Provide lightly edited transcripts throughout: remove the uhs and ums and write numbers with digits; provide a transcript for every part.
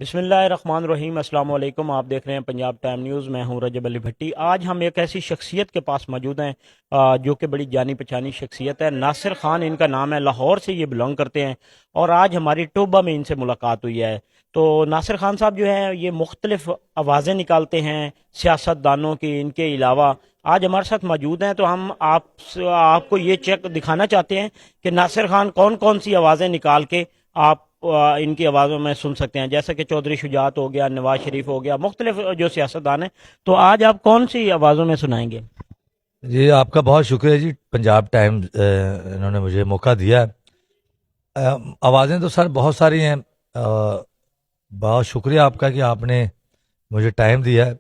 بسم اللہ الرحمن الرحیم، السلام علیکم۔ آپ دیکھ رہے ہیں پنجاب ٹائم نیوز۔ میں ہوں رجب علی بھٹی۔ آج ہم ایک ایسی شخصیت کے پاس موجود ہیں جو کہ بڑی جانی پہچانی شخصیت ہے۔ ناصر خان ان کا نام ہے، لاہور سے یہ بلانگ کرتے ہیں، اور آج ہماری ٹوبہ میں ان سے ملاقات ہوئی ہے۔ تو ناصر خان صاحب جو ہیں یہ مختلف آوازیں نکالتے ہیں سیاست دانوں کی، ان کے علاوہ آج ہمارے ساتھ موجود ہیں۔ تو ہم آپ کو یہ چیک دکھانا چاہتے ہیں کہ ناصر خان کون کون سی آوازیں نکال کے آپ ان کی آوازوں میں سن سکتے ہیں، جیسا کہ چودھری شجاعت ہو گیا، نواز شریف ہو گیا، مختلف جو سیاستدان ہیں۔ تو آج آپ کون سی آوازوں میں سنائیں گے؟ جی آپ کا بہت شکریہ جی، پنجاب ٹائم انہوں نے مجھے موقع دیا ہے۔ آوازیں تو سر بہت ساری ہیں، بہت شکریہ آپ کا کہ آپ نے مجھے ٹائم دیا ہے۔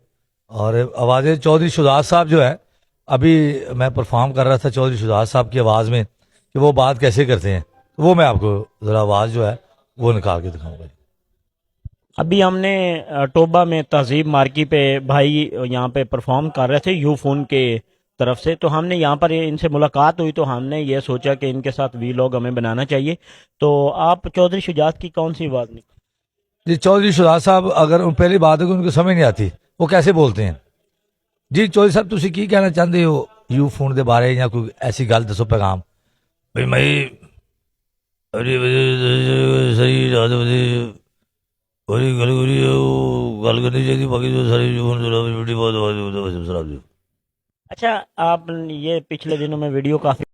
اور آوازیں چودھری شجاعت صاحب جو ہے، ابھی میں پرفارم کر رہا تھا چودھری شجاعت صاحب کی آواز میں کہ وہ بات کیسے کرتے ہیں، تو وہ میں آپ کو ذرا آواز جو ہے وہ نکال کے دکھاؤں گا۔ ابھی ہم نے ٹوبہ میں تہذیب مارکی پہ بھائی یہاں پہ پرفارم کر رہے تھے یو فون کے طرف سے، تو ہم نے یہاں پر ان سے ملاقات ہوئی، تو ہم نے یہ سوچا کہ ان کے ساتھ وی لوگ ہمیں بنانا چاہیے۔ تو آپ چودھری شجاعت کی کون سی آواز نکال؟ جی چودھری شجاعت صاحب، اگر پہلی بات ہے کہ ان کو سمجھ نہیں آتی وہ کیسے بولتے ہیں۔ جی چودھری صاحب تسی کی کہنا چاہتے ہو یو فون دے بارے، یا کوئی ایسی گل دسو پیغام بھائی میں صحیح بڑی گل کری گل کرنی چاہیے، باقی جو ساری بیٹی بہت اچھا، آپ یہ پچھلے دنوں میں ویڈیو کافی